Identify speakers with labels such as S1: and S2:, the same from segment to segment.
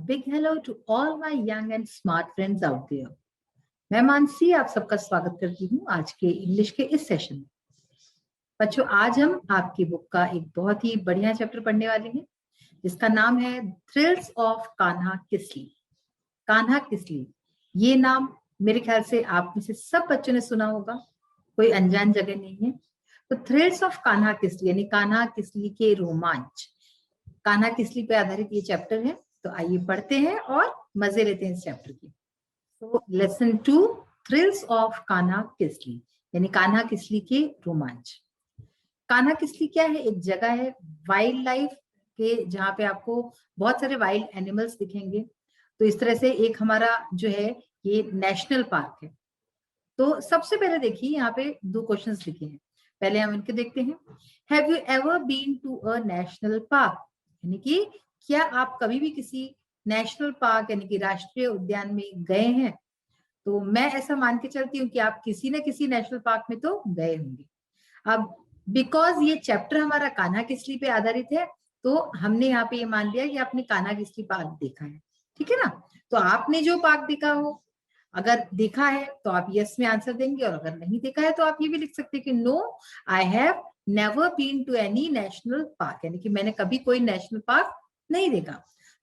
S1: big hello to all my young and smart friends out there. मैं मानसी आप सबका स्वागत करती हूँ आज के इंग्लिश के इस सेशन में। बच्चों, आज हम आपकी बुक का एक बहुत ही बढ़िया चैप्टर पढ़ने वाले हैं जिसका नाम है थ्रिल्स ऑफ कान्हा किसली। कान्हा किसली, ये नाम मेरे ख्याल से आप में से सब बच्चों ने सुना होगा, कोई अनजान जगह नहीं है। तो थ्रिल्स ऑफ कान्हा किसली यानी कान्हा किसली के रोमांच, कान्हा किसली पे आधारित ये चैप्टर है। तो आइए पढ़ते हैं और मजे लेते हैं इस चैप्टर की। तो lesson 2, thrills of Kanha Kisli यानी कान्हा किसली के रोमांच। कान्हा किसली क्या है? एक जगह है वाइल्ड लाइफ के जहाँ पे आपको बहुत सारे वाइल्ड एनिमल्स दिखेंगे। तो इस तरह से एक हमारा जो है ये नेशनल पार्क है। तो सबसे पहले देखिए यहाँ पे 2 क्वेश्चंस लिखे हैं, पहले हम इनके देखते हैं। Have you ever been to a national park यानी कि क्या आप कभी भी किसी नेशनल पार्क यानी कि राष्ट्रीय उद्यान में गए हैं? तो मैं ऐसा मान के चलती हूँ कि आप किसी न किसी नेशनल पार्क में तो गए होंगे। अब बिकॉज ये चैप्टर हमारा कान्हा किसली पे आधारित है तो हमने यहाँ पे ये मान लिया कि आपने कान्हा किसली पार्क देखा है, ठीक है ना। तो आपने जो पार्क देखा हो, अगर देखा है तो आप यस में आंसर देंगे, और अगर नहीं देखा है तो आप ये भी लिख सकते हैं कि no I have never been to any national park यानी कि मैंने कभी कोई नेशनल पार्क नहीं देखा।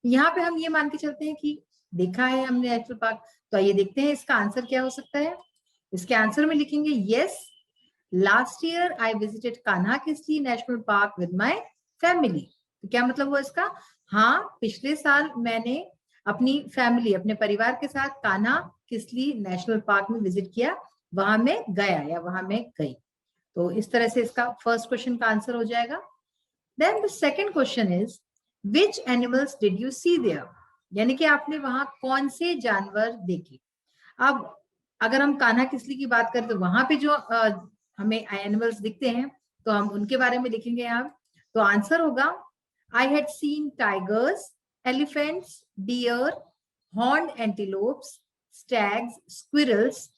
S1: यहाँ पे हम ये मान के चलते हैं कि देखा है हमने नेशनल पार्क। तो आइए देखते हैं इसका आंसर क्या हो सकता है। इसके आंसर में लिखेंगे yes last year I visited Kanha Kisli national park with my family. तो क्या मतलब हुआ इसका? हाँ, पिछले साल मैंने अपनी फैमिली अपने परिवार के साथ कान्हा किसली नेशनल पार्क में विजिट किया, वहां में गया या वहां में गई। तो इस तरह से इसका फर्स्ट क्वेश्चन का आंसर हो जाएगा। Then the second question is which animals did you see there यानी कि आपने वहां कौन से जानवर देखे। अब अगर हम कान्हा किसली की बात करें तो वहां पे जो हमें एनिमल्स दिखते हैं तो हम उनके बारे में लिखेंगे यहाँ। तो आंसर होगा I had seen tigers, elephants, deer, horned antelopes, stags, squirrels,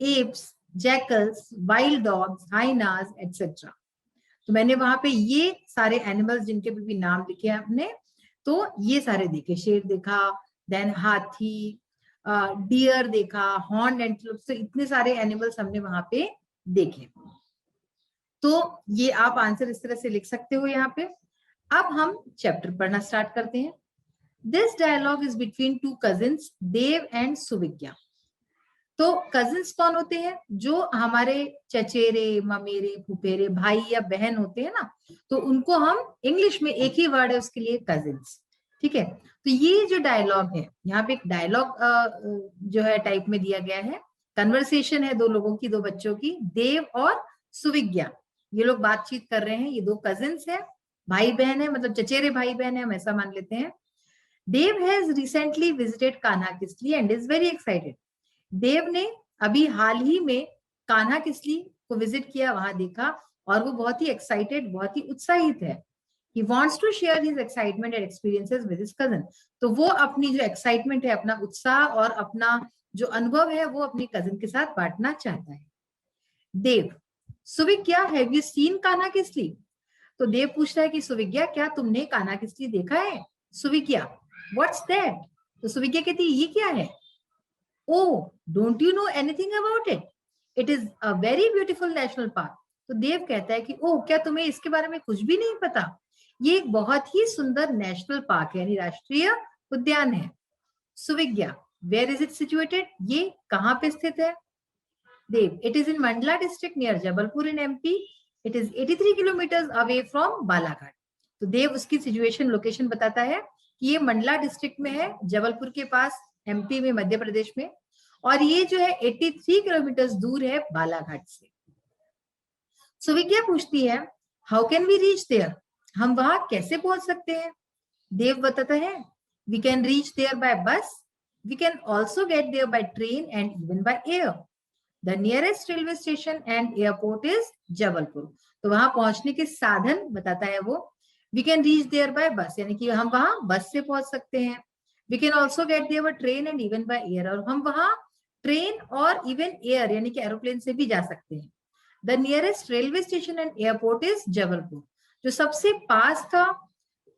S1: apes, jackals, wild dogs, hyenas etcetera. तो मैंने वहां पे ये सारे एनिमल्स जिनके भी नाम लिखे हैं आपने, तो ये सारे देखे। शेर देखा, देन हाथी, डियर देखा, हॉर्न एंटीलोप, तो इतने सारे एनिमल्स हमने वहां पे देखे। तो ये आप आंसर इस तरह से लिख सकते हो यहाँ पे। अब हम चैप्टर पढ़ना स्टार्ट करते हैं। This dialogue is between 2 cousins Dev and Suvigya. तो कजिन्स कौन होते हैं? जो हमारे चचेरे, ममेरे, फुफेरे भाई या बहन होते हैं ना, तो उनको हम इंग्लिश में एक ही वर्ड है उसके लिए, कजिन्स, ठीक है। तो ये जो डायलॉग है यहाँ पे एक डायलॉग जो है टाइप में दिया गया है। कन्वर्सेशन है 2 लोगों की, 2 बच्चों की, देव और सुविज्ञा। ये लोग बातचीत कर रहे हैं, ये 2 कजिन्स है, भाई बहन है, मतलब चचेरे भाई बहन है, हम ऐसा मान लेते हैं। Dev has recently visited Kanha Kisli and is very excited. Dev ने अभी हाल ही में कान्हा किसली को विजिट किया, वहां देखा, और वो बहुत ही एक्साइटेड, बहुत ही उत्साहित है। He wants to share his excitement and experiences with his cousin. तो वो अपनी जो एक्साइटमेंट है, अपना उत्साह और अपना जो अनुभव है वो अपनी कजिन के साथ बांटना चाहता है। Dev, Suvigya have you seen Kanha Kisli. तो देव पूछता है कि सुविज्ञा क्या तुमने कान्हा किसली देखा है। सुविज्ञा, व्हाट्स दैट। तो सुविज्ञा कहती है ये क्या है। Oh, don't you know anything about it? It is a very beautiful national park. तो देव कहता है कि ओह, क्या तुम्हें इसके बारे में कुछ भी नहीं पता? ये एक बहुत ही सुंदर नेशनल पार्क है यानी राष्ट्रीय उद्यान है। Suvigya, where is it situated, ये कहाँ पे स्थित है। Dev, it is in Mandla district near Jabalpur in MP. It is 83 kilometres away from Balaghat. तो देव उसकी सिचुएशन, लोकेशन बताता है कि ये मंडला डिस्ट्रिक्ट में है, जबलपुर के पास, एमपी में, मध्य प्रदेश में, और ये जो है 83 किलोमीटर दूर है बालाघाट से। सुविज्ञा पूछती है how can we reach there, हम वहां कैसे पहुंच सकते हैं। देव बताता है we can reach there bye बस, we can also get there by train and even by air. The nearest railway station and airport is Jabalpur. तो वहां पहुंचने के साधन बताता है वो। We can reach there bye बस यानी कि हम वहां बस से पहुंच सकते हैं। We can also get there by train and even by air, और हम वहां ट्रेन और इवन एयर यानी कि एरोप्लेन से भी जा सकते हैं। The nearest railway station and airport is Jabalpur. जो सबसे पास का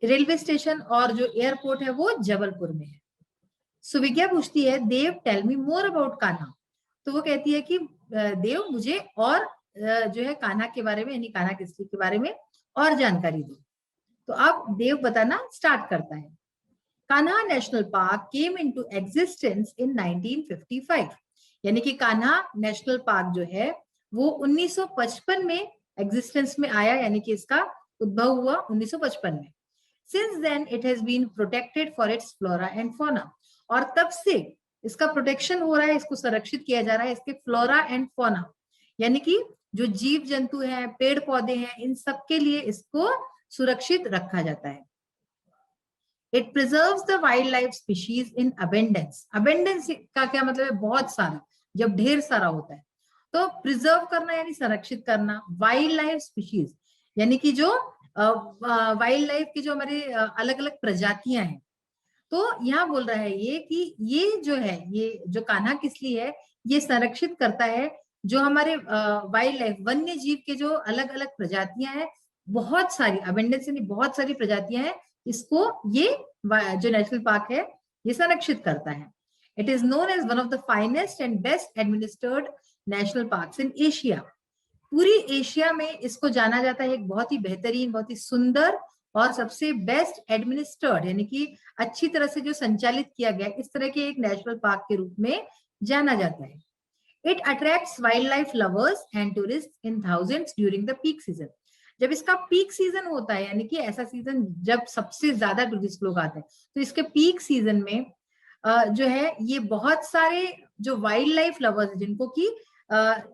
S1: रेलवे स्टेशन और जो एयरपोर्ट है वो जबलपुर में है। सुविज्ञा पूछती है, Dev tell me more about Kanha. तो वो कहती है कि देव मुझे और जो है कान्हा के बारे में, यानी कान्हा किसली के बारे में और जानकारी दो। तो अब देव बताना स्टार्ट करता है। Kanha national park came into existence in 1955, यानी कि कान्हा नेशनल पार्क जो है वो 1955 में एग्जिस्टेंस में आया, यानी कि इसका उद्भव हुआ 1955 में। Since then it has been protected for its flora and fauna, और तब से इसका प्रोटेक्शन हो रहा है, इसको संरक्षित किया जा रहा है इसके फ्लोरा एंड फौना, यानी कि जो जीव जंतु हैं, पेड़ पौधे हैं, इन सब के लिए इसको सुरक्षित रखा जाता है। It preserves the wild life species in abundance. Abundance का क्या मतलब है? बहुत सारा, जब ढेर सारा होता है। तो प्रिजर्व करना यानी संरक्षित करना, वाइल्ड लाइफ स्पीशीज यानी कि जो वाइल्ड लाइफ की जो हमारे अलग अलग प्रजातियां हैं। तो यहाँ बोल रहा है ये कि ये जो है, ये जो कान्हा किसली है, ये संरक्षित करता है जो हमारे वाइल्ड लाइफ, वन्य जीव के जो अलग अलग प्रजातियां हैं, बहुत सारी, अबेंडेंस यानी बहुत सारी प्रजातियां हैं, इसको ये जो नेशनल पार्क है ये संरक्षित करता है। It is known as one of the finest and best administered national parks in Asia. पूरी एशिया में इसको जाना जाता है एक बहुत ही बेहतरीन, बहुत ही सुंदर और सबसे बेस्ट एडमिनिस्टर्ड, यानी कि अच्छी तरह से जो संचालित किया गया, इस तरह के एक नेशनल पार्क के रूप में जाना जाता है। It attracts wild life lovers and tourist in thousands during the peak season. जब इसका पीक सीजन होता है, यानी कि ऐसा सीजन जब सबसे ज्यादा टूरिस्ट लोग आते हैं, तो इसके पीक सीजन में जो है ये बहुत सारे जो वाइल्ड लाइफ लवर्स हैं, जिनको कि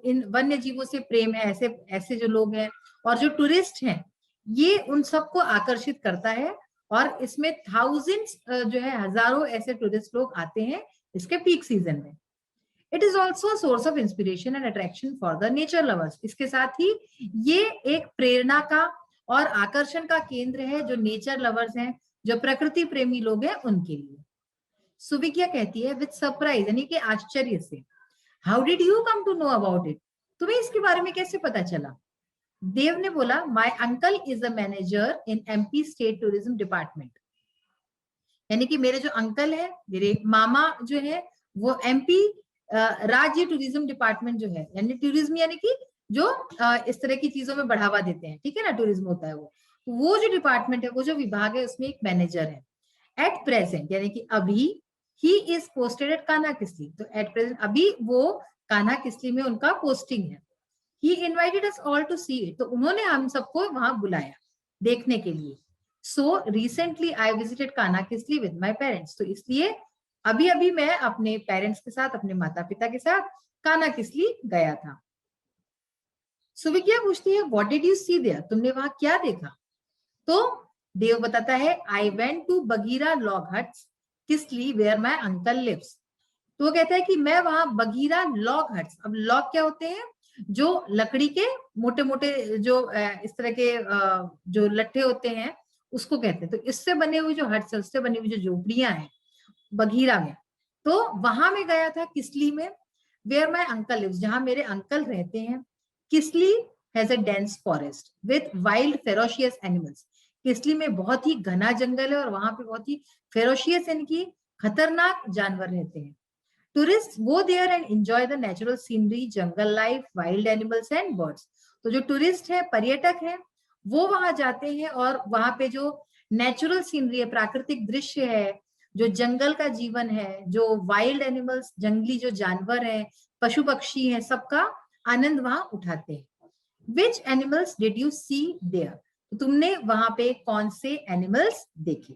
S1: इन वन्य जीवों से प्रेम है, ऐसे ऐसे जो लोग हैं और जो टूरिस्ट हैं, ये उन सबको आकर्षित करता है। और इसमें थाउजेंड्स जो है हजारों ऐसे टूरिस्ट लोग आते हैं इसके पीक सीजन में। It is also source of inspiration and attraction for the nature lovers. इसके साथ ही ये एक प्रेरणा का और आकर्षण का केंद्र है जो नेचर लवर्स हैं, जो प्रकृति प्रेमी लोग हैं, उनके लिए। सुविज्ञा कहती है विद सरप्राइज, यानी कि आश्चर्य से, how did you come to know about it? तुम्हें इसके बारे में कैसे पता चला? देव ने बोला, my uncle is a manager in MP state tourism department, यानी कि मेरे जो अंकल है, मेरे मामा जो है, वो एमपी राज्य टूरिज्म डिपार्टमेंट जो है, यानी टूरिज्म यानी कि जो इस तरह की चीजों में बढ़ावा देते हैं, ठीक है ना, टूरिज्म होता है वो जो डिपार्टमेंट है, वो जो विभाग है, उसमें एक मैनेजर है। एट प्रेजेंट यानी कि अभी, he is posted at Kanha Kisli, तो एट प्रेजेंट अभी वो कान्हा किसली में उनका पोस्टिंग है। He invited us all to see it, तो उन्होंने हम सबको वहां बुलाया देखने के लिए। So recently I visited Kanha Kisli with my parents, तो इसलिए अभी अभी मैं अपने पेरेंट्स के साथ, अपने माता पिता के साथ कान्हा किसली गया था। सुविज्ञा पूछती है, what did you see there, तुमने वहां क्या देखा? तो देव बताता है, I went to Bagheera log huts Kisli where my uncle lives. तो वो कहता है कि मैं वहां बगीरा लॉग हट्स, अब लॉग क्या होते हैं? जो लकड़ी के मोटे मोटे जो इस तरह के जो लट्ठे होते हैं, उसको कहते हैं। तो इससे बने हुए जो हट्स है, उससे बनी हुई जो झोपड़ियां हैं बघीरा में, तो वहां में गया था किसली में, वेयर माई अंकल लिव्स, जहां मेरे अंकल रहते हैं। Kisli has a dense forest with wild ferocious animals, Kisli में बहुत ही घना जंगल है और वहां पे बहुत ही फेरोशियस यानी कि खतरनाक जानवर रहते हैं। Tourist go there and enjoy the natural scenery, jungle life, wild animals and birds. तो जो टूरिस्ट है, पर्यटक है, वो वहां जाते हैं और वहां पे जो नेचुरल सीनरी है, प्राकृतिक दृश्य है, जो जंगल का जीवन है, जो वाइल्ड एनिमल्स, जंगली जो जानवर है, पशु पक्षी है, सबका आनंद वहां उठाते हैं। Which animals did you see there, तो तुमने वहां पे कौन से एनिमल्स देखे?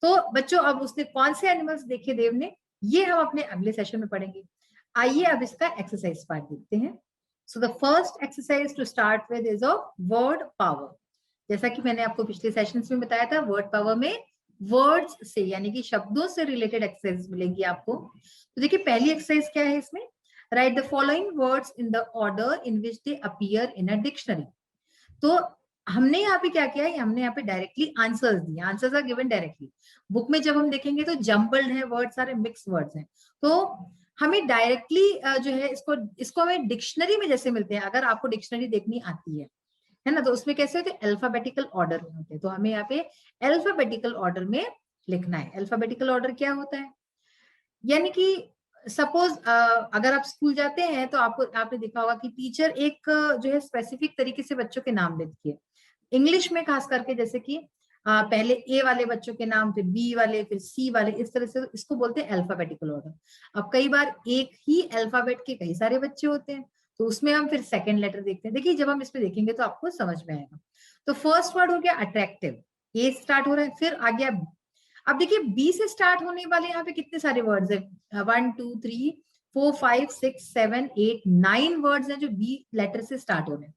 S1: तो बच्चों, अब उसने कौन से एनिमल्स देखे देव ने, ये हम अपने अगले सेशन में पढ़ेंगे। आइए अब इसका एक्सरसाइज पार्ट देखते हैं। So the first exercise to start with is of word power. जैसा कि मैंने आपको पिछले सेशंस में बताया था, वर्ड पावर में वर्ड्स से यानी कि शब्दों से रिलेटेड एक्सरसाइज मिलेंगी आपको। तो देखिए पहली एक्सरसाइज क्या है इसमें, right the following words in the order in which they appear in a dictionary. तो हमने यहाँ पे क्या किया है, हमने यहाँ पे डायरेक्टली आंसर्स दिए, answers are given directly. Book में जब हम देखेंगे तो जम्बल्ड है वर्ड, सारे मिक्स वर्ड्स हैं, तो हमें डायरेक्टली जो है इसको हमें डिक्शनरी में जैसे मिलते हैं। अगर आपको डिक्शनरी देखनी आती है ना, तो उसमें कैसे होते हैं, अल्फाबेटिकल ऑर्डर में होते हैं। तो हमें यहाँ पे अल्फाबेटिकल ऑर्डर में लिखना है। अल्फाबेटिकल ऑर्डर क्या होता है? यानी कि सपोज अगर आप स्कूल जाते हैं तो आपने देखा होगा कि टीचर एक जो है स्पेसिफिक तरीके से बच्चों के नाम लेती है। इंग्लिश में खास करके जैसे कि पहले ए वाले बच्चों के नाम, फिर बी वाले, फिर सी वाले, इस तरह से इसको बोलते हैं अल्फाबेटिकल ऑर्डर। अब कई बार एक ही अल्फाबेट के कई सारे बच्चे होते हैं, तो उसमें हम फिर सेकंड लेटर देखते हैं। देखिए जब हम इसमें देखेंगे तो आपको समझ में आएगा। तो फर्स्ट वर्ड हो गया अट्रैक्टिव, ए स्टार्ट हो रहा है, फिर आ गया। अब देखिए बी से स्टार्ट होने वाले यहाँ पे कितने सारे वर्ड्स है, 1 2 3 4 5 6 7 8 9 वर्ड्स हैं जो बी लेटर से स्टार्ट हो रहे हैं।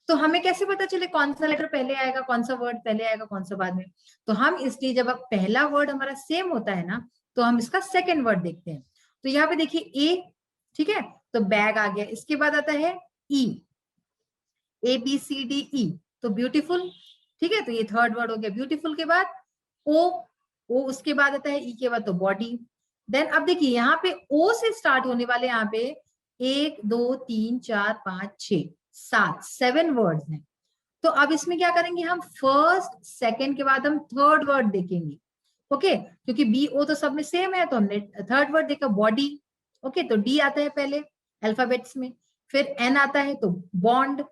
S1: तो हमें कैसे पता चले कौन सा लेटर पहले आएगा, कौन सा वर्ड पहले आएगा, कौन सा बाद में? तो हम इसलिए जब अब पहला वर्ड हमारा सेम होता है ना, तो हम इसका सेकंड वर्ड देखते हैं। तो यहाँ पे देखिए ए, ठीक है, तो बैग आ गया। इसके बाद आता है ई, ए बी सी डी ई, तो ब्यूटीफुल, ठीक है, तो ये थर्ड वर्ड हो गया। ब्यूटीफुल के बाद ओ, ओ उसके बाद आता है ई के बाद तो बॉडी। देन अब देखिए यहाँ पे ओ से स्टार्ट होने वाले यहाँ पे 1 2 3 4 5 6 7 7 वर्ड्स हैं। तो अब इसमें क्या करेंगे हम, फर्स्ट सेकंड के बाद हम थर्ड वर्ड देखेंगे। ओके, क्योंकि बी ओ तो सब में सेम है, तो हमने थर्ड वर्ड देखा बॉडी। ओके, तो डी आता है पहले अल्फाबेट्स में, फिर एन आता है तो बॉन्ड,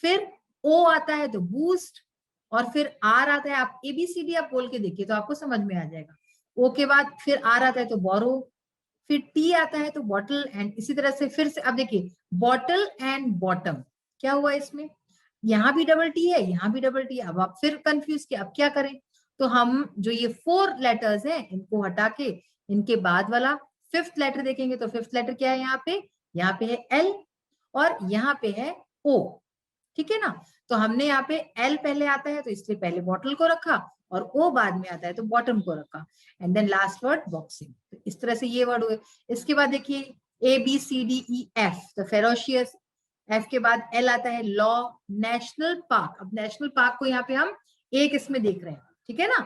S1: फिर ओ आता है तो बूस्ट, और फिर आर आता है। आप एबीसीडी आप बोल के देखिए तो आपको समझ में आ जाएगा। ओ के बाद फिर आर आता है तो बोरो, फिर टी आता है तो बॉटल, एंड इसी तरह से फिर से। अब देखिए बॉटल एंड बॉटम, क्या हुआ इसमें, यहाँ भी डबल टी है, यहाँ भी डबल टी है। अब आप फिर कंफ्यूज किया, अब क्या करें? तो हम जो ये 4 लेटर्स हैं इनको हटा के इनके बाद वाला फिफ्थ लेटर देखेंगे। तो फिफ्थ लेटर क्या है यहाँ पे है एल, और यहाँ पे है ओ, ठीक है ना। तो हमने यहाँ पे एल पहले आता है तो इसलिए पहले बॉटल को रखा, और ओ बाद में आता है तो बॉटम को रखा, and then last word boxing. तो इस तरह से ये वर्ड हुए। इसके बाद देखिए A B C D E F, तो फेरोशियस, एफ के बाद एल आता है लॉ, नेशनल पार्क। अब नेशनल पार्क को यहाँ पे हम एक इसमें देख रहे हैं, ठीक है ना।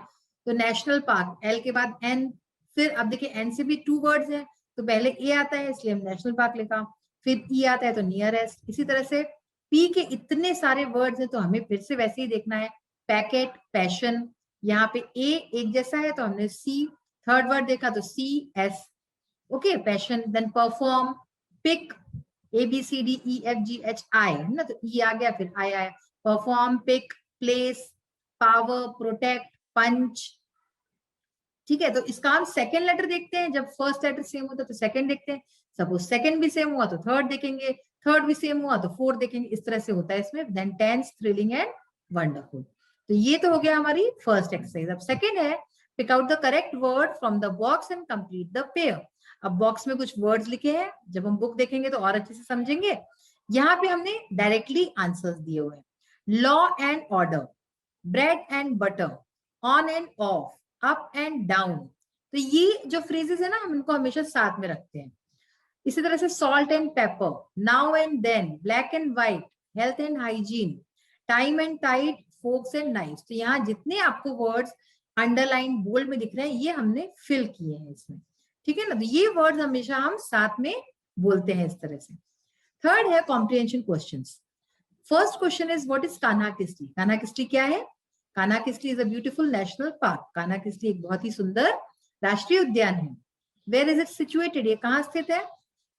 S1: तो नेशनल पार्क, एल के बाद एन, फिर अब देखिए एन से भी 2 वर्ड्स हैं, तो पहले ए आता है इसलिए हम नेशनल पार्क लिखा, फिर ई आता है तो नियरेस्ट। इसी तरह से पी के इतने सारे वर्ड्स हैं तो हमें फिर से वैसे ही देखना है। पैकेट, पैशन, यहाँ पे ए एक जैसा है तो हमने सी, थर्ड वर्ड देखा तो C S, okay, passion. Then perform, pick, A B C D E F G H I है ना, तो ई आ गया फिर आई आया। Perform, pick, place, power, protect, punch, ठीक है। तो इसका हम सेकंड लेटर देखते हैं, जब फर्स्ट लेटर सेम होता है तो सेकंड देखते हैं। सपोज सेकंड भी सेम हुआ तो थर्ड देखेंगे, थर्ड भी सेम हुआ तो फोर्थ देखेंगे, इस तरह से होता है इसमें। Then tense, thrilling and wonderful. तो ये तो हो गया हमारी फर्स्ट एक्सरसाइज। अब सेकंड है pick out the correct word from the box and complete the pair. अब बॉक्स में कुछ वर्ड्स लिखे हैं, जब हम बुक देखेंगे तो और अच्छे से समझेंगे। यहाँ पे हमने डायरेक्टली आंसर्स दिए हुए हैं। Law and order, bread and butter, on end of, up and down. तो ये जो फ्रेजेस है ना, हम इनको हमेशा साथ में रखते हैं। इसी तरह से salt and pepper, now and then, black and white, health and hygiene, time and tide, forks and knifes. तो यहाँ जितने आपको वर्ड्स अंडरलाइन बोल्ड में दिख रहे हैं ये हमने फिल किए हैं इसमें, ठीक है ना। तो ये वर्ड्स हमेशा हम साथ में बोलते हैं इस तरह से। थर्ड है comprehension questions. First question is what is Kanha Kisli. Kanha Kisli क्या है? Kanha Kisli is a beautiful national park. Kanha Kisli एक बहुत ही सुंदर राष्ट्रीय उद्यान है। वेयर इज इट सिचुएटेड, ये कहाँ स्थित है?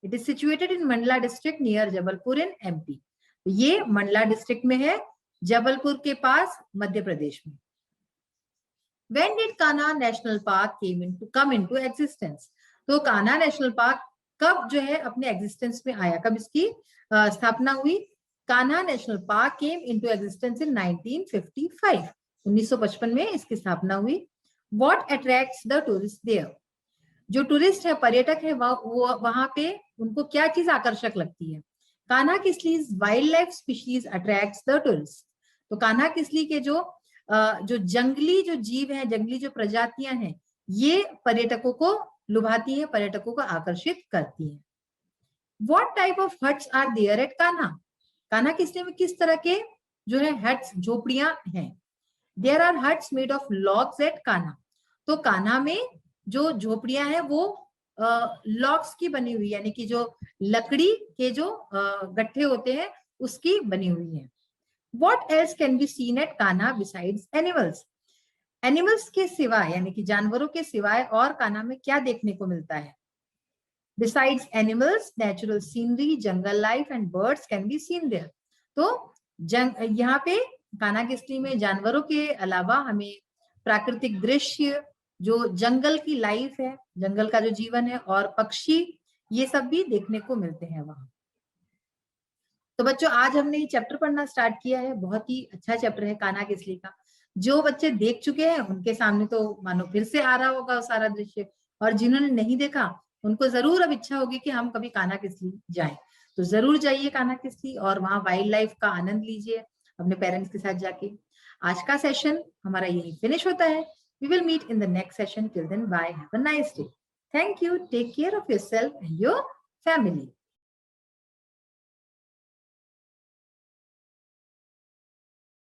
S1: It is situated in Mandla district near Jabalpur in MP. ये मंडला डिस्ट्रिक्ट में है, जबलपुर के पास, मध्य प्रदेश में। When did Kanha National Park come into existence? तो कान्हा नेशनल पार्क कब जो है अपने एग्जिस्टेंस में आया, कब इसकी स्थापना हुई? Kanha national park came into existence in 1955, 1955 में इसकी स्थापना हुई। What attracts the tourist there, जो टूरिस्ट है, पर्यटक है, वो वहां पे उनको क्या चीज आकर्षक लगती है? Kanha Kisli wild life species attracts the tourist. तो कान्हा किस्ली के जो जंगली जो जीव हैं, जंगली जो प्रजातियां हैं, ये पर्यटकों को लुभाती हैं, पर्यटकों को आकर्षित करती हैं। What type of huts are there at Kanha? Kanha Kisli में किस तरह के जो है हट्स, झोपड़ियां हैं? There are huts made of logs at Kanha. तो कान्हा में जो झोपड़ियां हैं वो लॉग्स की बनी हुई, यानी कि जो लकड़ी के जो गट्ठे होते हैं उसकी बनी हुई है। What else can be seen at Kanha besides animals? Animals के सिवाय, यानी कि जानवरों के सिवाय और कान्हा में क्या देखने को मिलता है? Besides animals, natural scenery, jungle life and birds can be seen there. तो यहाँ पे कानाकिसली में जानवरों के अलावा हमें प्राकृतिक दृश्य, जो जंगल की लाइफ है, जंगल का जो जीवन है, और पक्षी, ये सब भी देखने को मिलते हैं वहां। तो बच्चों आज हमने ये चैप्टर पढ़ना स्टार्ट किया है, बहुत ही अच्छा चैप्टर है कानाकिसली का। जो बच्चे देख चुके हैं उनके सामने तो मानो फिर से आ रहा होगा वो सारा दृश्य, और जिन्होंने नहीं देखा उनको जरूर अब इच्छा होगी कि हम कभी कानाकिसली जाएं। तो जरूर जाइए कानाकिसली और वहां वाइल्ड लाइफ का आनंद लीजिए अपने पेरेंट्स के साथ जाके। आज का सेशन हमारा यही फिनिश होता है। We will meet in the next session. Till then bye, have a nice day. Thank you. Take care of yourself and your family.